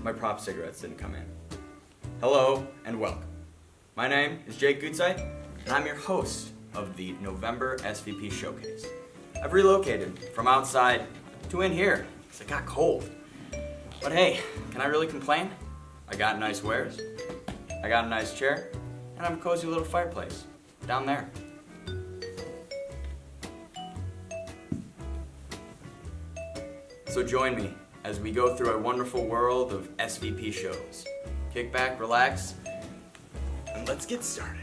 my prop cigarettes didn't come in. Hello and welcome. My name is Jake Goodsite, and I'm your host of the November SVP Showcase. I've relocated from outside to in here because it got cold. But hey, can I really complain? I got nice wares, I got a nice chair, and I have a cozy little fireplace down there. So join me as we go through a wonderful world of SVP shows. Kick back, relax, and let's get started.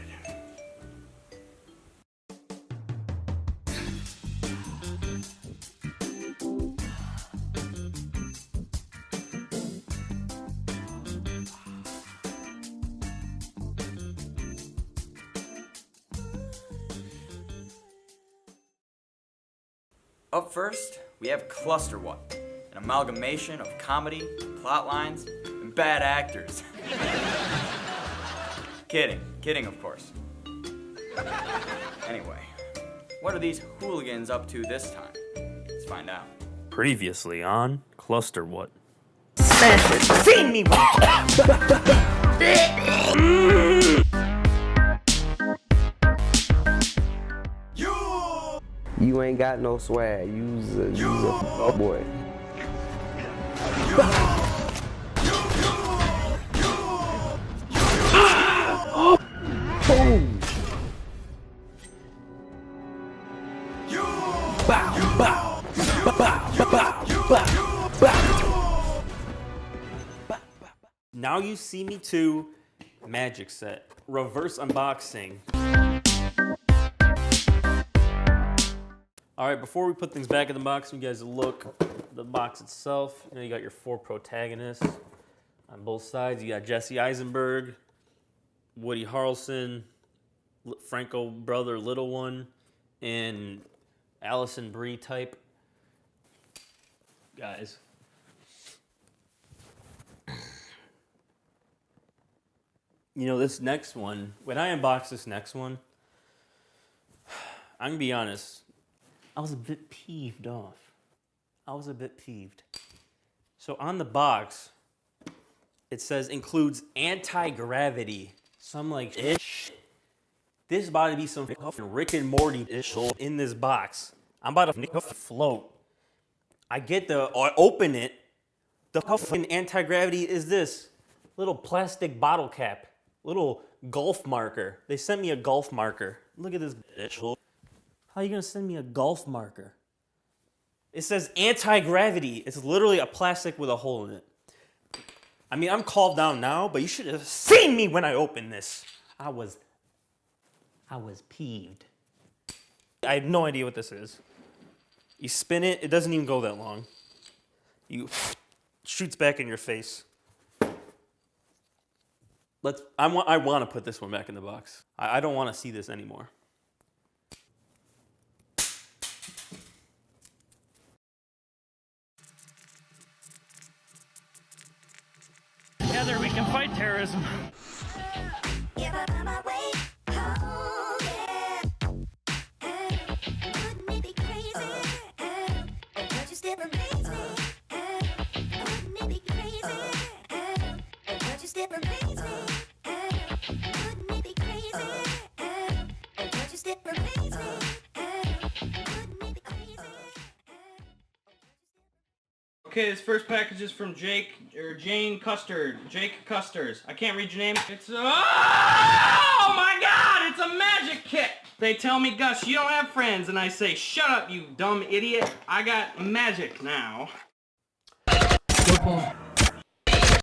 Up first, we have ClusterWhat, an amalgamation of comedy, plot lines, and bad actors. Kidding, of course. Anyway, what are these hooligans up to this time? Let's find out. Previously on ClusterWhat. Seen me. You ain't got no swag. You's a boy. Now You See Me 2 Magic Set. Reverse unboxing. Alright, before we put things back in the box, you guys look at the box itself. You got your 4 protagonists on both sides. You got Jesse Eisenberg, Woody Harrelson, Franco brother, little one, and Allison Brie type guys. This next one, when I unbox this next one, I'm gonna be honest, I was a bit peeved off. So on the box, it says includes anti-gravity. So I'm like, this is about to be some Rick and Morty in this box. I'm about to float. I open it. The fucking anti-gravity is this little plastic bottle cap, little golf marker. They sent me a golf marker. Look at this. How are you gonna send me a golf marker? It says anti-gravity. It's literally a plastic with a hole in it. I mean, I'm calmed down now, but you should have seen me when I opened this. I was peeved. I have no idea what this is. You spin it, it doesn't even go that long. Shoots back in your face. I want to put this one back in the box. I don't want to see this anymore. Together we can fight terrorism. Okay, this first package is from Jane Custard. Jake Custers. I can't read your name. It's, oh my God, it's a magic kit. They tell me, Gus, you don't have friends, and I say, shut up, you dumb idiot. I got magic now.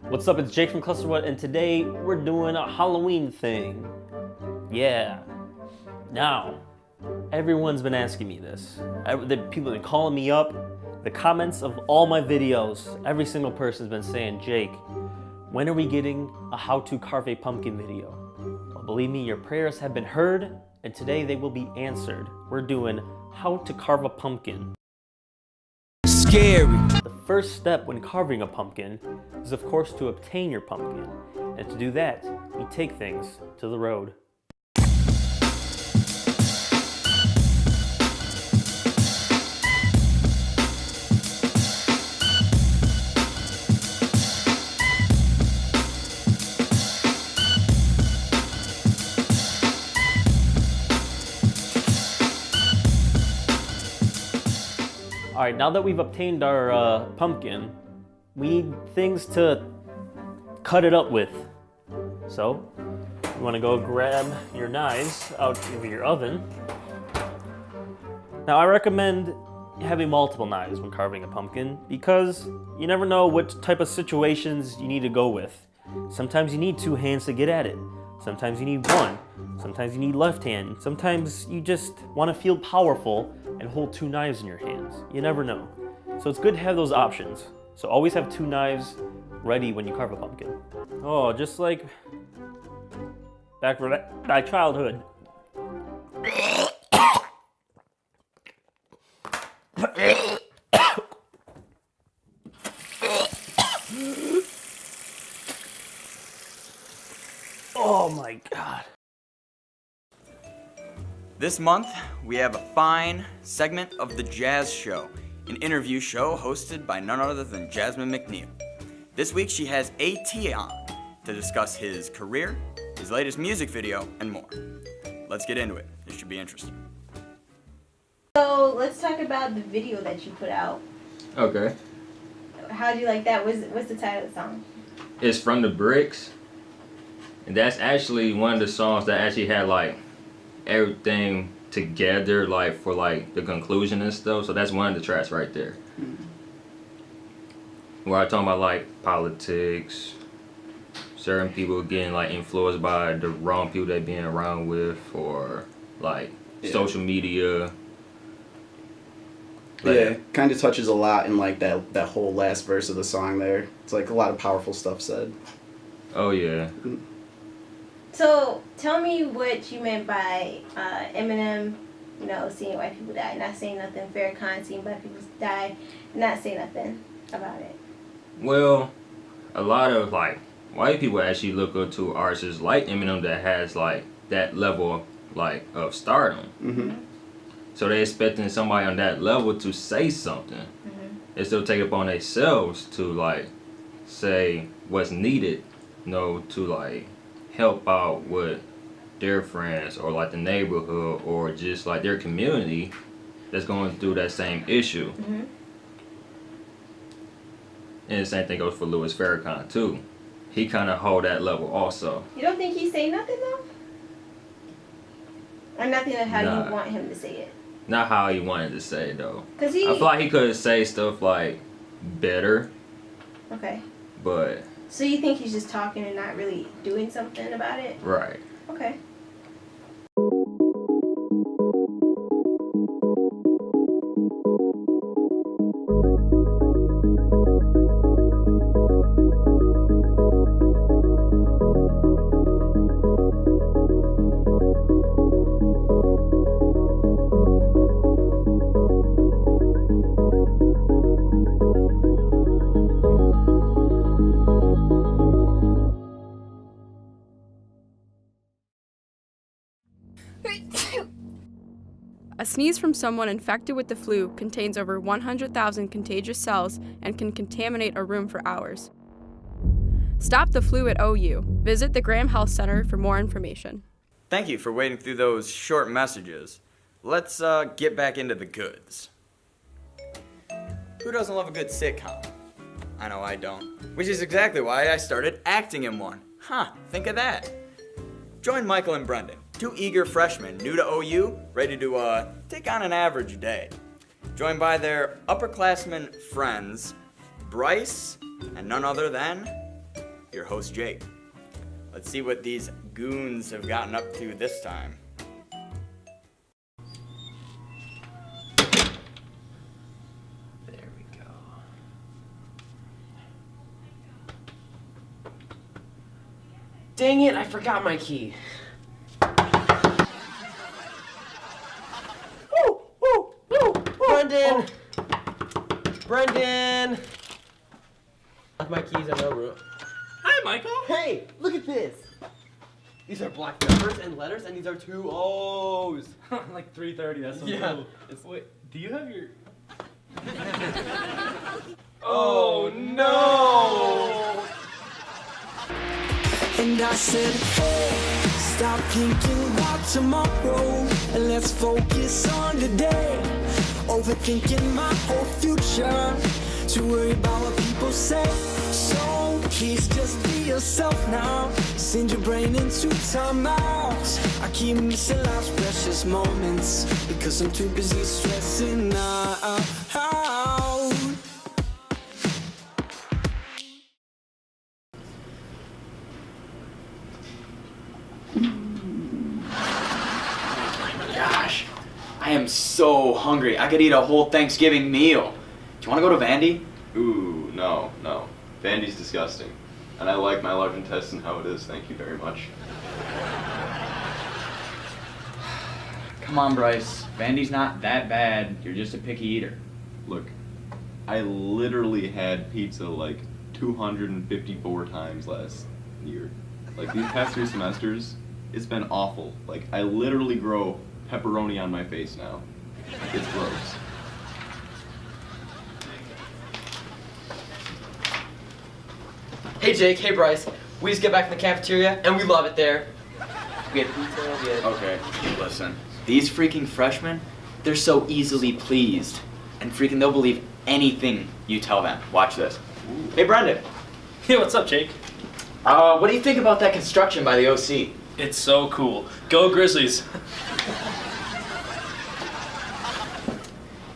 What's up, it's Jake from ClusterWhat, and today we're doing a Halloween thing. Yeah. Now, everyone's been asking me this. People have been calling me up. The comments of all my videos, every single person's been saying, Jake, when are we getting a how to carve a pumpkin video? Well, believe me, your prayers have been heard, and today they will be answered. We're doing how to carve a pumpkin. Scary. The first step when carving a pumpkin is, of course, to obtain your pumpkin. And to do that, we take things to the road. Alright, now that we've obtained our pumpkin, we need things to cut it up with. So, you want to go grab your knives out of your oven. Now, I recommend having multiple knives when carving a pumpkin because you never know what type of situations you need to go with. Sometimes you need 2 hands to get at it. Sometimes you need 1. Sometimes you need left hand. Sometimes you just want to feel powerful and hold 2 knives in your hands. You never know. So it's good to have those options. So always have 2 knives ready when you carve a pumpkin. Oh, just like back for my childhood. Oh my God. This month, we have a fine segment of the Jas Show, an interview show hosted by none other than Jasmine McNeil. This week, she has AT on to discuss his career, his latest music video, and more. Let's get into it. This should be interesting. So let's talk about the video that you put out. Okay. How'd you like that? What's the title of the song? It's From the Bricks. And that's actually one of the songs that actually had like everything together, like for like the conclusion and stuff. So that's one of the tracks right there. Where I talk about like politics, certain people getting like influenced by the wrong people they being around with, or like social media. Like, yeah, kind of touches a lot in like that whole last verse of the song there. It's like a lot of powerful stuff said. oh yeah. So tell me what you meant by Eminem, seeing white people die, not saying nothing. Farrakhan seeing black people die, not saying nothing about it. Well, a lot of like white people actually look up to artists like Eminem that has like that level like of stardom. Mm-hmm. So they expecting somebody on that level to say something. Mm-hmm. They still take it upon themselves to like say what's needed, to like help out with their friends or like the neighborhood or just like their community that's going through that same issue. Mm-hmm. And the same thing goes for Louis Farrakhan too. He kind of hold that level also. You don't think he's saying nothing though? Or nothing of how Nah. you want him to say it? Not how he wanted to say it though. Cause I feel like he could say stuff like better, Okay. but So you think he's just talking and not really doing something about it? right. Okay. A sneeze from someone infected with the flu contains over 100,000 contagious cells and can contaminate a room for hours. Stop the flu at OU. Visit the Graham Health Center for more information. Thank you for waiting through those short messages. Let's get back into the goods. Who doesn't love a good sitcom? I know I don't. Which is exactly why I started acting in one. Think of that. Join Michael and Brendan, 2 eager freshmen new to OU, ready to take on an average day. Joined by their upperclassmen friends, Bryce, and none other than your host, Jake. Let's see what these goons have gotten up to this time. There we go. Dang it, I forgot my key. Brendan! Brendan! Left my keys at no room. Hi, Michael. Hey, look at this! These are black numbers and letters, and these are 2 O's. Like 3:30. That's so Yeah. cool. Wait, do you have your? Oh no! And I said, hey, stop thinking about tomorrow and let's focus on today. overthinking my whole future. Too worried about what people say. So please just be yourself now. Send your brain into timeout. I keep missing life's precious moments because I'm too busy stressing out. Gosh, I am so hungry. I could eat a whole Thanksgiving meal. Do you want to go to Vandy? Ooh, no. Vandy's disgusting. And I like my large intestine how it is, thank you very much. Come on, Bryce. Vandy's not that bad. You're just a picky eater. Look, I literally had pizza like 254 times last year. Like these past 3 semesters, it's been awful. Like I literally grow pepperoni on my face now. It's gross. Hey Jake, hey Bryce. We just get back from the cafeteria and we love it there. We had pizza, we had... Okay, listen. These freaking freshmen, they're so easily pleased. And freaking they'll believe anything you tell them. Watch this. Ooh. Hey Brendan. Hey, what's up, Jake? What do you think about that construction by the OC? It's so cool. Go Grizzlies.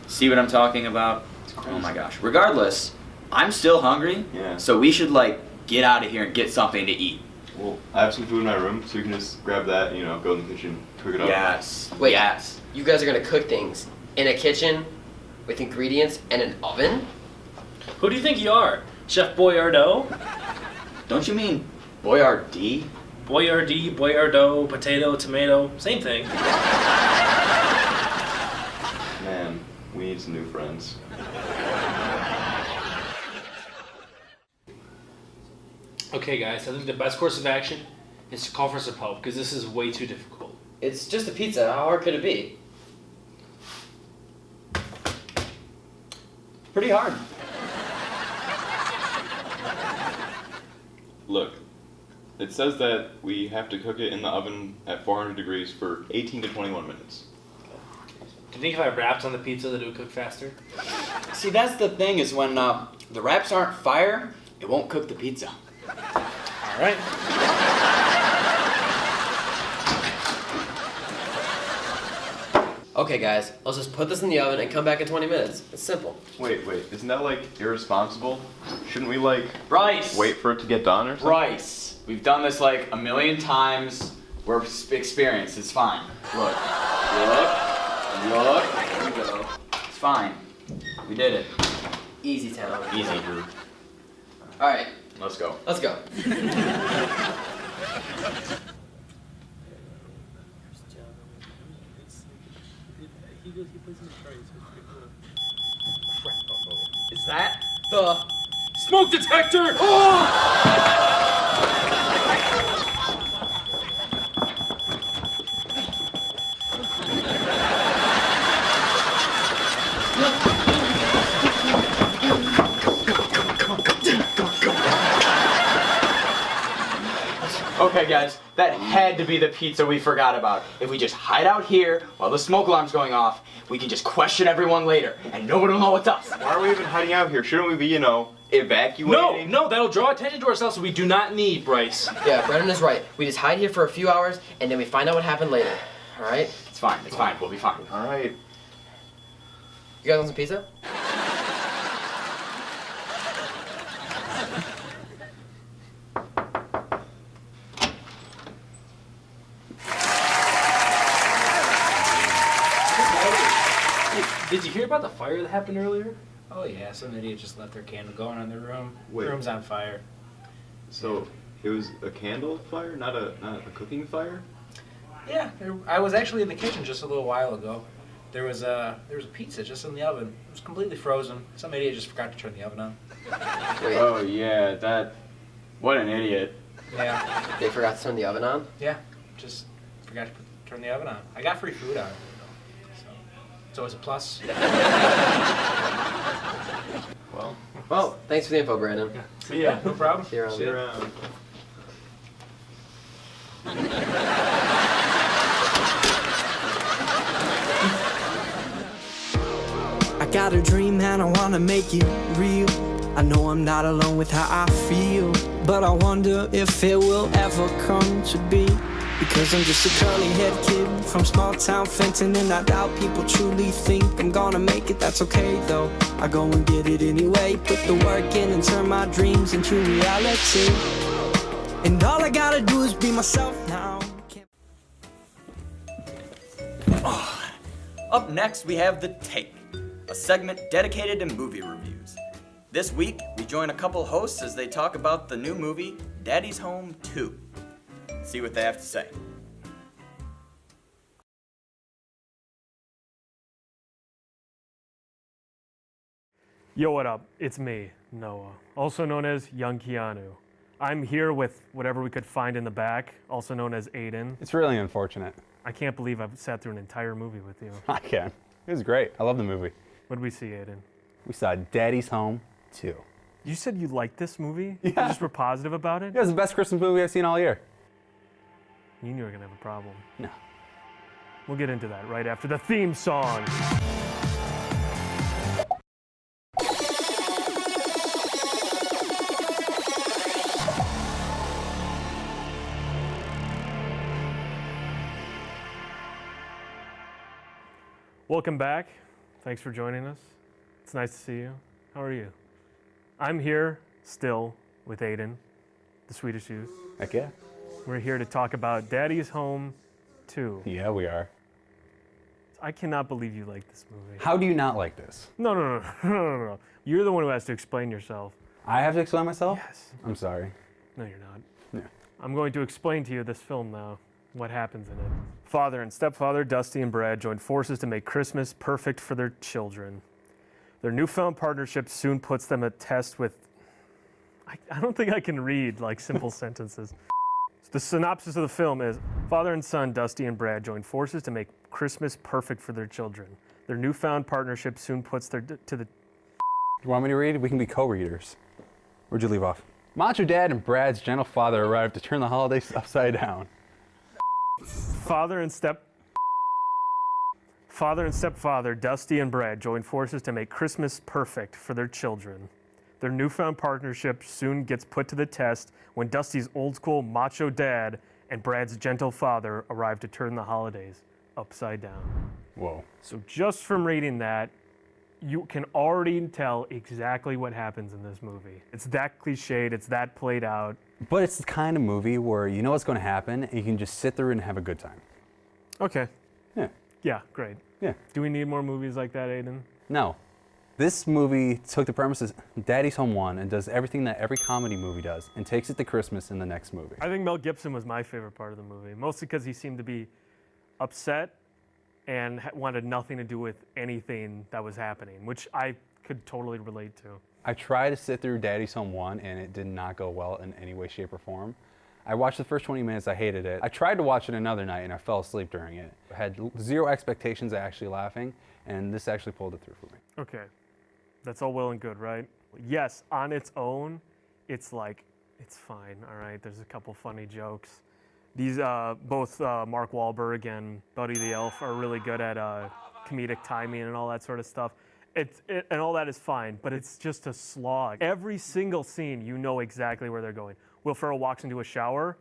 See what I'm talking about? Oh my gosh. Regardless, I'm still hungry. Yeah. So we should get out of here and get something to eat. Well, I have some food in my room, so you can just grab that, go in the kitchen, cook it up. Yes. Wait, yes. You guys are gonna cook things in a kitchen with ingredients and an oven? Who do you think you are? Chef Boyardee? Don't you mean Boyardee? Boyardee, Boyardee, potato, tomato, same thing. Man, we need some new friends. Okay guys, I think the best course of action is to call for some help because this is way too difficult. It's just a pizza. How hard could it be? Pretty hard. Look, it says that we have to cook it in the oven at 400 degrees for 18 to 21 minutes. Do you think if I wrapped on the pizza that it would cook faster? See, that's the thing is when the wraps aren't fire, it won't cook the pizza. All right. Okay guys, let's just put this in the oven and come back in 20 minutes. It's simple. Wait, isn't that irresponsible? Shouldn't we Bryce! wait for it to get done or something? Bryce, we've done this a million times. We're experienced, it's fine. Look. Here we go. It's fine. We did it. Easy town. Easy. Alright. Let's go. Let's go. Is that the smoke detector? Okay guys, that had to be the pizza we forgot about. If we just hide out here while the smoke alarm's going off, we can just question everyone later and no one will know it's us. Why are we even hiding out here? Shouldn't we be, evacuating? No, that'll draw attention to ourselves so we do not need Bryce. Yeah, Brendan is right. We just hide here for a few hours and then we find out what happened later. Alright? It's fine, we'll be fine. Alright. You guys want some pizza? Did you hear about the fire that happened earlier? Oh yeah, some idiot just left their candle going on their room. Wait. Room's on fire. So, it was a candle fire, not a cooking fire? Yeah, I was actually in the kitchen just a little while ago. There was a pizza just in the oven. It was completely frozen. Some idiot just forgot to turn the oven on. Oh yeah, what an idiot. Yeah. They forgot to turn the oven on? Yeah, just forgot to turn the oven on. I got free food out of it though, so it's always a plus. Well, thanks for the info, Brandon. See ya. No problem. See you around. See you around. got a dream and I wanna make it real. I know I'm not alone with how I feel, but I wonder if it will ever come to be. Because I'm just a curly-haired kid from small-town Fenton, and I doubt people truly think I'm gonna make it. That's okay though, I go and get it anyway. Put the work in and turn my dreams into reality. And all I gotta do is be myself now. Up next, we have The Take, a segment dedicated to movie reviews. This week, we join a couple hosts as they talk about the new movie, Daddy's Home 2. See what they have to say. Yo, what up? It's me, Noah, also known as Young Keanu. I'm here with whatever we could find in the back, also known as Aiden. It's really unfortunate. I can't believe I've sat through an entire movie with you. I can. It was great. I love the movie. What did we see, Aiden? We saw Daddy's Home 2. You said you liked this movie? Yeah. You just were positive about it? It was the best Christmas movie I've seen all year. You knew you were going to have a problem. No. We'll get into that right after the theme song. Welcome back. Thanks for joining us. It's nice to see you. How are you? I'm here still with Aiden, the Swedish Youth. Heck yeah. We're here to talk about Daddy's Home 2. Yeah, we are. I cannot believe you like this movie. How do you not like this? No. You're the one who has to explain yourself. I have to explain myself? Yes. I'm sorry. No, you're not. Yeah. I'm going to explain to you this film now, what happens in it. Father and stepfather, Dusty and Brad, join forces to make Christmas perfect for their children. Their newfound partnership soon puts them at test with... I don't think I can read, like, simple sentences. The synopsis of the film is, father and son, Dusty and Brad, join forces to make Christmas perfect for their children. Their newfound partnership soon puts their to the... You want me to read? We can be co-readers. Where'd you leave off? Macho Dad and Brad's gentle father arrive to turn the holidays upside down. Father and stepfather, Dusty and Brad, join forces to make Christmas perfect for their children. Their newfound partnership soon gets put to the test when Dusty's old-school macho dad and Brad's gentle father arrive to turn the holidays upside down. Whoa. So just from reading that, you can already tell exactly what happens in this movie. It's that cliched, it's that played out. But it's the kind of movie where you know what's going to happen and you can just sit through and have a good time. Okay. Yeah. Yeah, great. Yeah. Do we need more movies like that, Aiden? No. This movie took the premises Daddy's Home 1 and does everything that every comedy movie does and takes it to Christmas in the next movie. I think Mel Gibson was my favorite part of the movie, mostly because he seemed to be upset and wanted nothing to do with anything that was happening, which I could totally relate to. I tried to sit through Daddy's Home 1 and it did not go well in any way, shape, or form. I watched the first 20 minutes, I hated it. I tried to watch it another night and I fell asleep during it. I had zero expectations of actually laughing, and this actually pulled it through for me. Okay, that's all well and good, right? Yes, on its own, it's like, it's fine, all right? There's a couple funny jokes. These, both Mark Wahlberg and Buddy the Elf are really good at comedic timing and all that sort of stuff. And all that is fine, but it's just a slog. Every single scene, you know exactly where they're going. Will Ferrell walks into a shower.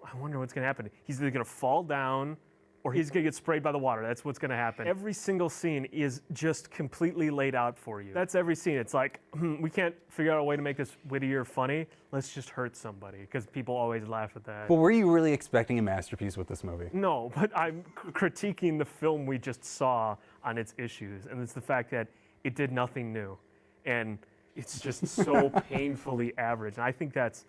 I wonder what's gonna happen. He's either gonna fall down or he's gonna get sprayed by the water. That's what's gonna happen. Every single scene is just completely laid out for you. That's every scene. It's like, we can't figure out a way to make this witty or funny. Let's just hurt somebody, because people always laugh at that. But were you really expecting a masterpiece with this movie? No, but I'm critiquing the film we just saw on its issues, and it's the fact that it did nothing new. And it's just so painfully average. And I think that's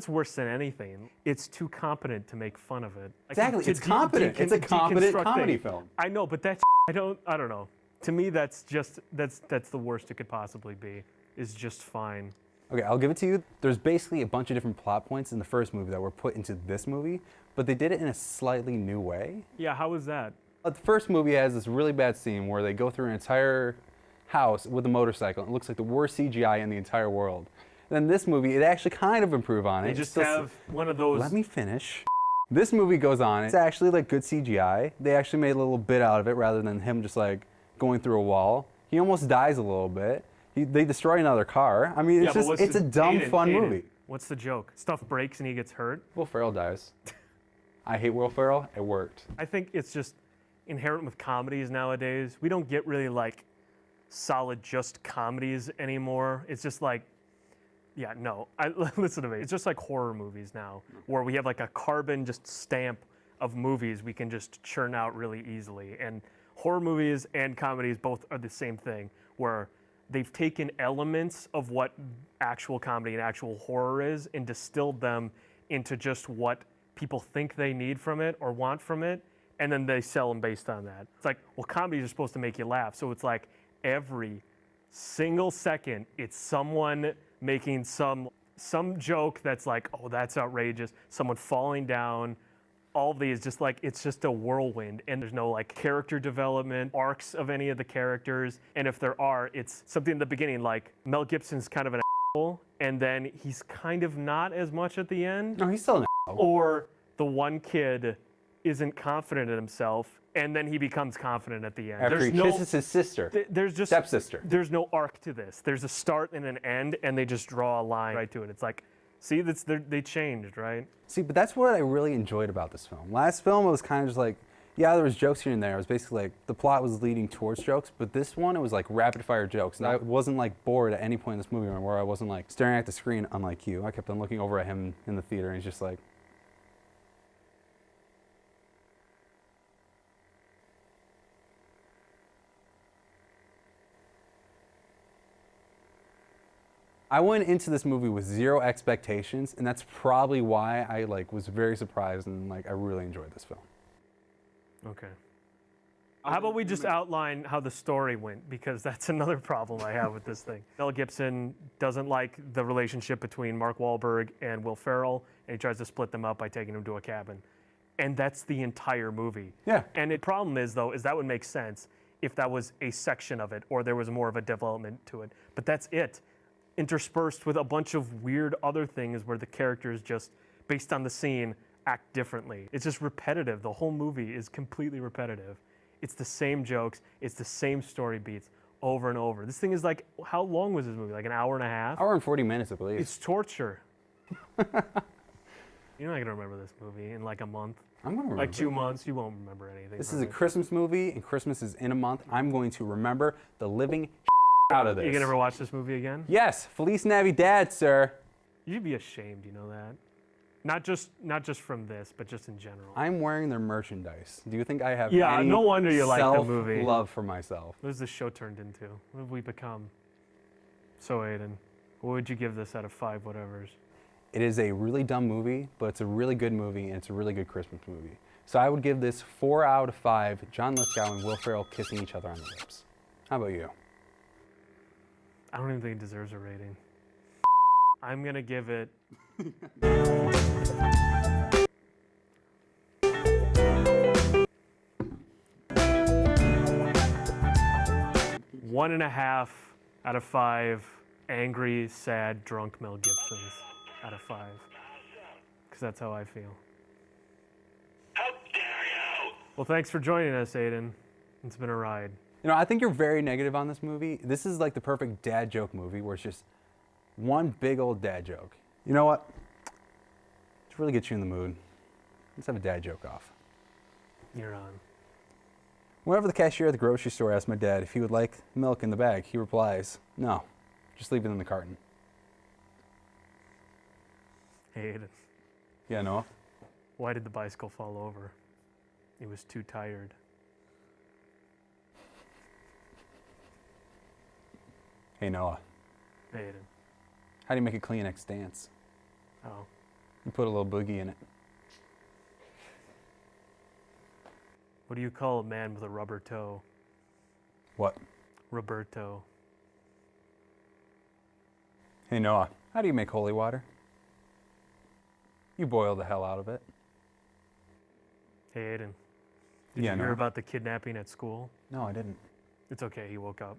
worse than anything. It's too competent to make fun of it. Exactly, it's competent. It's a competent comedy film. I know, but that's, I don't know. To me, that's the worst it could possibly be, is just fine. Okay, I'll give it to you. There's basically a bunch of different plot points in the first movie that were put into this movie, but they did it in a slightly new way. Yeah, how was that? The first movie has this really bad scene where they go through an entire house with a motorcycle. It looks like the worst CGI in the entire world. Then this movie, it actually kind of improve on it. They just have one of those... Let me finish. This movie goes on. It's actually like good CGI. They actually made a little bit out of it rather than him just like going through a wall. He almost dies a little bit. They destroy another car. I mean, it's a dumb, fun movie. What's the joke? Stuff breaks and he gets hurt? Will Ferrell dies. I hate Will Ferrell. It worked. I think it's just inherent with comedies nowadays. We don't get really like solid just comedies anymore. It's just like, yeah, no. Listen to me. It's just like horror movies now, where we have like a carbon just stamp of movies we can just churn out really easily. And horror movies and comedies both are the same thing, where they've taken elements of what actual comedy and actual horror is and distilled them into just what people think they need from it or want from it, and then they sell them based on that. It's like, well, comedies are supposed to make you laugh, so it's like every single second it's someone making some joke that's like, oh, that's outrageous, someone falling down. All of these just like, it's just a whirlwind, and there's no like character development arcs of any of the characters, and if there are, it's something in the beginning, like Mel Gibson's kind of an asshole, and then he's kind of not as much at the end. No, he's still an asshole. Or the one kid isn't confident in himself, and then he becomes confident at the end. After he kisses his sister, there's just stepsister. There's no arc to this. There's a start and an end, and they just draw a line right to it. It's like, see, they changed, right? See, but that's what I really enjoyed about this film. Last film, it was kind of just like, yeah, there was jokes here and there. It was basically like the plot was leading towards jokes, but this one, it was like rapid fire jokes. And I wasn't like bored at any point in this movie where I wasn't like staring at the screen, unlike you. I kept on looking over at him in the theater, and he's just like, I went into this movie with zero expectations, and that's probably why I like was very surprised and like I really enjoyed this film. Okay. How about we just outline how the story went, because that's another problem I have with this thing. Mel Gibson doesn't like the relationship between Mark Wahlberg and Will Ferrell, and he tries to split them up by taking them to a cabin. And that's the entire movie. Yeah. And the problem is, though, is that would make sense if that was a section of it, or there was more of a development to it. But that's it. Interspersed with a bunch of weird other things where the characters just, based on the scene, act differently. It's just repetitive. The whole movie is completely repetitive. It's the same jokes. It's the same story beats over and over. This thing is like, how long was this movie? Like an hour and a half? Hour and 40 minutes, I believe. It's torture. You're not gonna remember this movie in like a month. I'm gonna remember. Like 2 months, you won't remember anything. This is a Christmas movie, and Christmas is in a month. I'm going to remember the living out of this. You gonna ever watch this movie again? Yes, Feliz Navidad, sir. You'd be ashamed, you know that? Not just from this, but just in general. I'm wearing their merchandise. Do you think I have Yeah, any no wonder you like the movie. self-love for myself? What has this show turned into? What have we become? So Aiden, what would you give this out of 5 whatevers? It is a really dumb movie, but it's a really good movie, and it's a really good Christmas movie. So I would give this 4 out of 5 John Lithgow and Will Ferrell kissing each other on the lips. How about you? I don't even think it deserves a rating. I'm gonna give it... One and a half out of 5 angry, sad, drunk Mel Gibsons out of 5. Because that's how I feel. How dare you! Well, thanks for joining us, Aiden. It's been a ride. You know, I think you're very negative on this movie. This is like the perfect dad joke movie where it's just one big old dad joke. You know what? To really get you in the mood, let's have a dad joke off. You're on. Whenever the cashier at the grocery store asks my dad if he would like milk in the bag, he replies, no, just leave it in the carton. Hey, Aiden. Yeah, Noah? Why did the bicycle fall over? It was too tired. Hey, Noah. Hey, Aiden. How do you make a Kleenex dance? Oh. You put a little boogie in it. What do you call a man with a rubber toe? What? Roberto. Hey, Noah. How do you make holy water? You boil the hell out of it. Hey, Aiden. Did Yeah, you hear no. about the kidnapping at school? No, I didn't. It's okay, he woke up.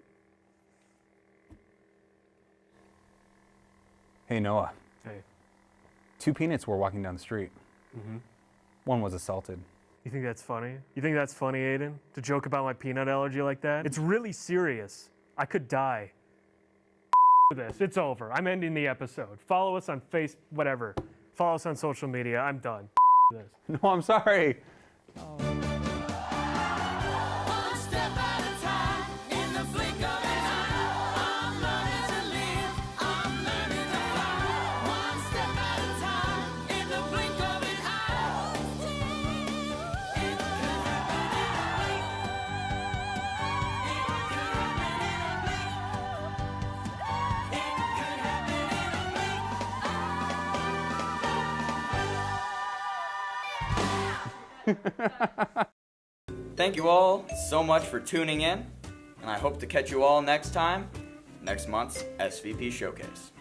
Hey, Noah. Hey. 2 peanuts were walking down the street. Mm-hmm. One was assaulted. You think that's funny? You think that's funny, Aiden? To joke about my peanut allergy like that? It's really serious. I could die. This. It's over. I'm ending the episode. Follow us on whatever. Follow us on social media. I'm done. This. No, I'm sorry. Thank you all so much for tuning in, and I hope to catch you all next time, next month's SVP Showcase.